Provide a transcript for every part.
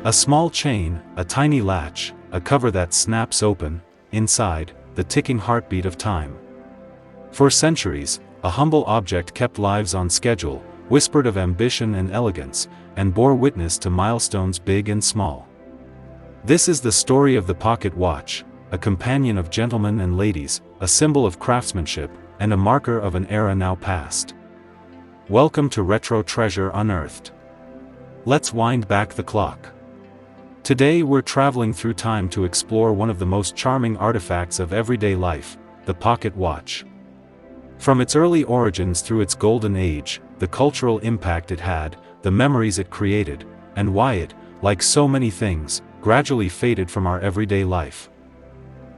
A small chain, a tiny latch, a cover that snaps open, inside, the ticking heartbeat of time. For centuries, a humble object kept lives on schedule, whispered of ambition and elegance, and bore witness to milestones big and small. This is the story of the pocket watch, a companion of gentlemen and ladies, a symbol of craftsmanship, and a marker of an era now past. Welcome to Retro Treasure Unearthed. Let's wind back the clock. Today we're traveling through time to explore one of the most charming artifacts of everyday life, the pocket watch. From its early origins through its golden age, the cultural impact it had, the memories it created, and why it, like so many things, gradually faded from our everyday life.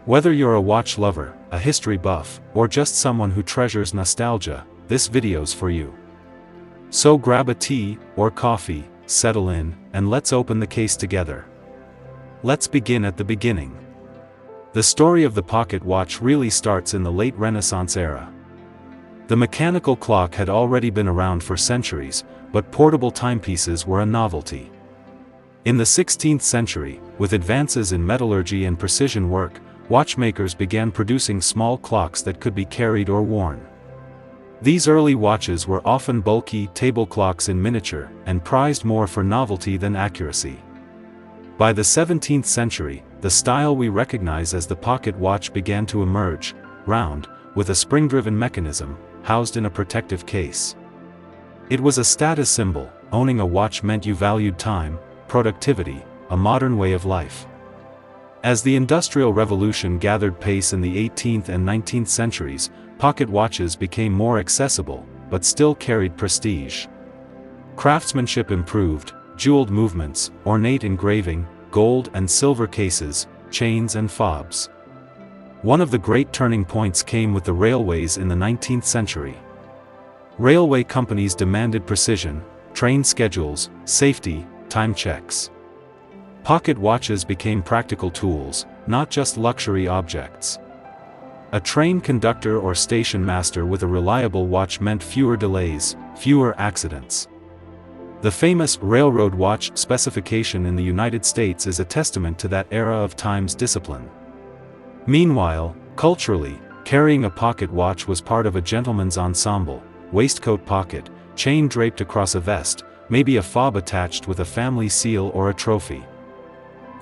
Whether you're a watch lover, a history buff, or just someone who treasures nostalgia, this video's for you. So grab a tea or coffee, settle in, and let's open the case together. Let's begin at the beginning. The story of the pocket watch really starts in the late Renaissance era. The mechanical clock had already been around for centuries, but portable timepieces were a novelty. In the 16th century, with advances in metallurgy and precision work, watchmakers began producing small clocks that could be carried or worn. These early watches were often bulky table clocks in miniature, and prized more for novelty than accuracy. By the 17th century, the style we recognize as the pocket watch began to emerge, round, with a spring-driven mechanism, housed in a protective case. It was a status symbol. Owning a watch meant you valued time, productivity, a modern way of life. As the Industrial Revolution gathered pace in the 18th and 19th centuries, pocket watches became more accessible, but still carried prestige. Craftsmanship improved, jeweled movements, ornate engraving, gold and silver cases, chains and fobs. One of the great turning points came with the railways in the 19th century. Railway companies demanded precision, train schedules, safety, time checks. Pocket watches became practical tools, not just luxury objects. A train conductor or station master with a reliable watch meant fewer delays, fewer accidents. The famous railroad watch specification in the United States is a testament to that era of time's discipline. Meanwhile, culturally, carrying a pocket watch was part of a gentleman's ensemble: waistcoat pocket, chain draped across a vest, maybe a fob attached with a family seal or a trophy.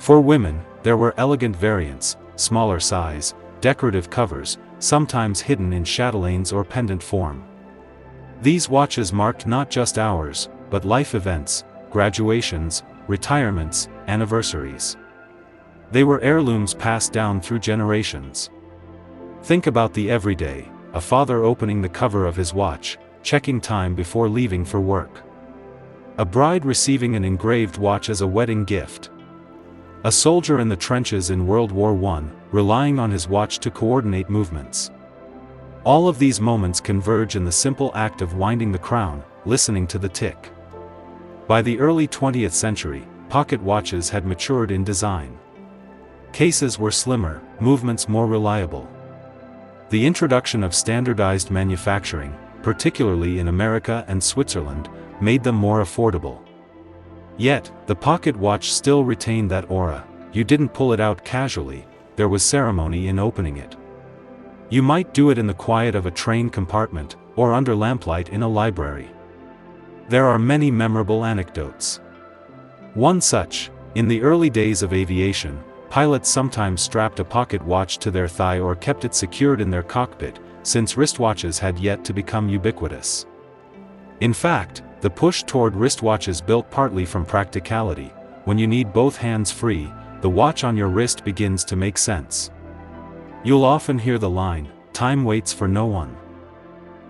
For women, there were elegant variants, smaller size, decorative covers, sometimes hidden in chatelaines or pendant form. These watches marked not just hours, but life events, graduations, retirements, anniversaries. They were heirlooms passed down through generations. Think about the everyday: a father opening the cover of his watch, checking time before leaving for work. A bride receiving an engraved watch as a wedding gift. A soldier in the trenches in World War I, relying on his watch to coordinate movements. All of these moments converge in the simple act of winding the crown, listening to the tick. By the early 20th century, pocket watches had matured in design. Cases were slimmer, movements more reliable. The introduction of standardized manufacturing, particularly in America and Switzerland, made them more affordable. Yet, the pocket watch still retained that aura. You didn't pull it out casually, there was ceremony in opening it. You might do it in the quiet of a train compartment, or under lamplight in a library. There are many memorable anecdotes. One such: in the early days of aviation, pilots sometimes strapped a pocket watch to their thigh or kept it secured in their cockpit, since wristwatches had yet to become ubiquitous. In fact, the push toward wristwatches built partly from practicality. When you need both hands free, the watch on your wrist begins to make sense. You'll often hear the line, "Time waits for no one."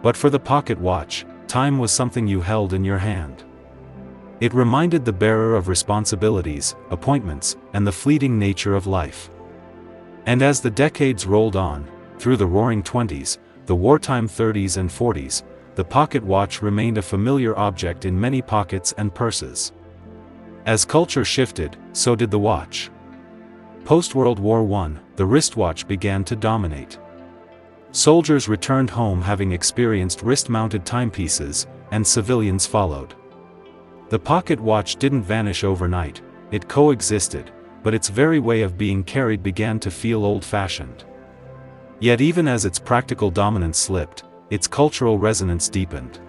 But for the pocket watch, time was something you held in your hand. It reminded the bearer of responsibilities, appointments, and the fleeting nature of life. And as the decades rolled on, through the Roaring Twenties, the wartime 30s and 40s, the pocket watch remained a familiar object in many pockets and purses. As culture shifted, so did the watch. Post-World War I, the wristwatch began to dominate. Soldiers returned home having experienced wrist-mounted timepieces, and civilians followed. The pocket watch didn't vanish overnight, it coexisted, but its very way of being carried began to feel old-fashioned. Yet even as its practical dominance slipped, its cultural resonance deepened.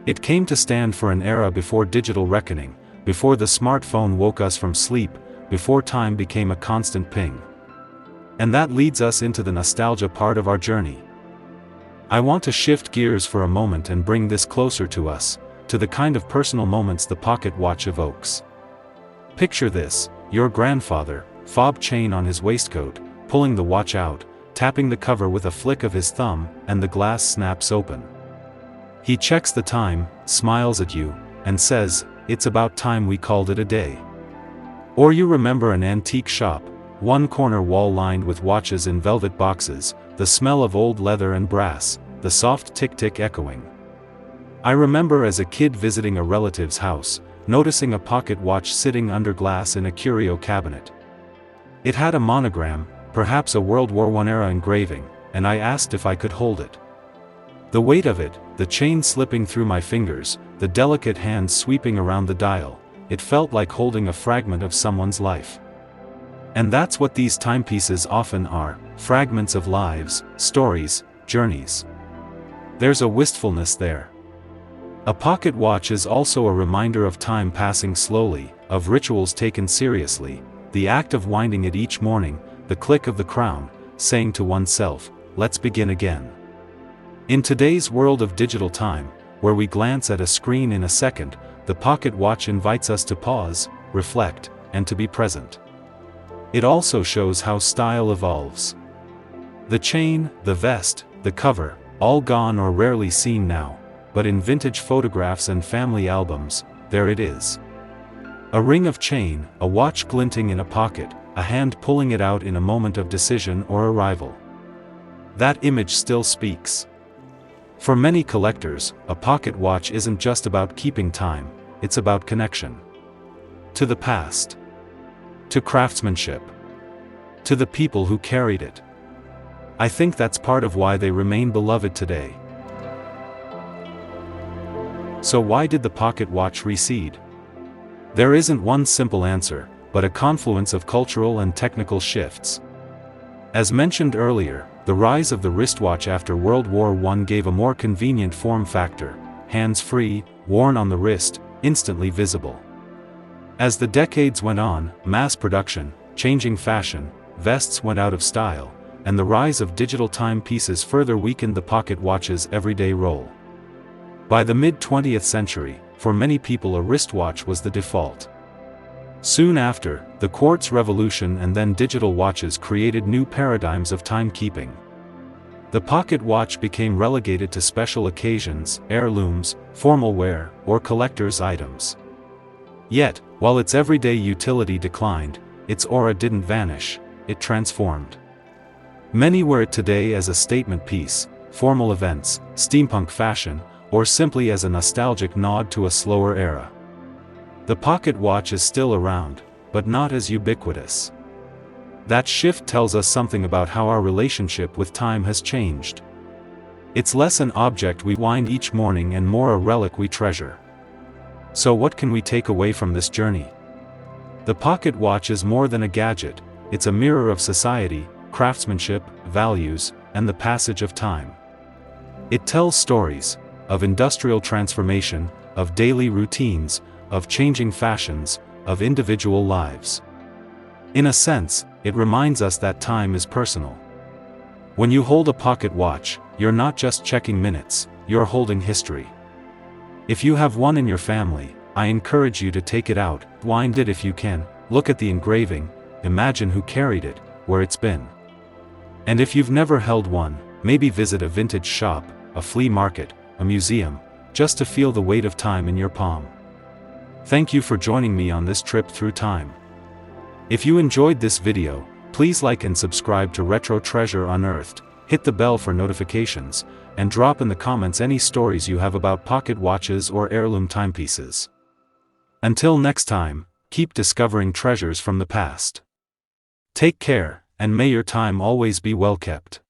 It came to stand for an era before digital reckoning, before the smartphone woke us from sleep, before time became a constant ping. And that leads us into the nostalgia part of our journey. I want to shift gears for a moment and bring this closer to us, to the kind of personal moments the pocket watch evokes. Picture this: your grandfather, fob chain on his waistcoat, pulling the watch out, tapping the cover with a flick of his thumb, and the glass snaps open. He checks the time, smiles at you, and says, "It's about time we called it a day." Or you remember an antique shop, one corner wall lined with watches in velvet boxes, the smell of old leather and brass, the soft tick-tick echoing. I remember as a kid visiting a relative's house, noticing a pocket watch sitting under glass in a curio cabinet. It had a monogram, perhaps a World War I era engraving, and I asked if I could hold it. The weight of it, the chain slipping through my fingers, the delicate hands sweeping around the dial, it felt like holding a fragment of someone's life. And that's what these timepieces often are: fragments of lives, stories, journeys. There's a wistfulness there. A pocket watch is also a reminder of time passing slowly, of rituals taken seriously, the act of winding it each morning, the click of the crown, saying to oneself, "Let's begin again." In today's world of digital time, where we glance at a screen in a second, the pocket watch invites us to pause, reflect, and to be present. It also shows how style evolves. The chain, the vest, the cover, all gone or rarely seen now, but in vintage photographs and family albums, there it is. A ring of chain, a watch glinting in a pocket, a hand pulling it out in a moment of decision or arrival. That image still speaks. For many collectors, a pocket watch isn't just about keeping time, it's about connection. To the past. To craftsmanship. To the people who carried it. I think that's part of why they remain beloved today. So why did the pocket watch recede? There isn't one simple answer, but a confluence of cultural and technical shifts. As mentioned earlier, the rise of the wristwatch after World War I gave a more convenient form factor: hands-free, worn on the wrist, instantly visible. As the decades went on, mass production, changing fashion, vests went out of style, and the rise of digital timepieces further weakened the pocket watch's everyday role. By the mid-20th century, for many people a wristwatch was the default. Soon after, the quartz revolution and then digital watches created new paradigms of timekeeping. The pocket watch became relegated to special occasions, heirlooms, formal wear, or collector's items. Yet, while its everyday utility declined, its aura didn't vanish, it transformed. Many wear it today as a statement piece, formal events, steampunk fashion, or simply as a nostalgic nod to a slower era. The pocket watch is still around, but not as ubiquitous. That shift tells us something about how our relationship with time has changed. It's less an object we wind each morning and more a relic we treasure. So what can we take away from this journey? The pocket watch is more than a gadget, it's a mirror of society, craftsmanship, values, and the passage of time. It tells stories of industrial transformation, of daily routines, of changing fashions, of individual lives. In a sense, it reminds us that time is personal. When you hold a pocket watch, you're not just checking minutes, you're holding history. If you have one in your family, I encourage you to take it out, wind it if you can, look at the engraving, imagine who carried it, where it's been. And if you've never held one, maybe visit a vintage shop, a flea market, a museum, just to feel the weight of time in your palm. Thank you for joining me on this trip through time. If you enjoyed this video, please like and subscribe to Retro Treasure Unearthed, hit the bell for notifications, and drop in the comments any stories you have about pocket watches or heirloom timepieces. Until next time, keep discovering treasures from the past. Take care, and may your time always be well kept.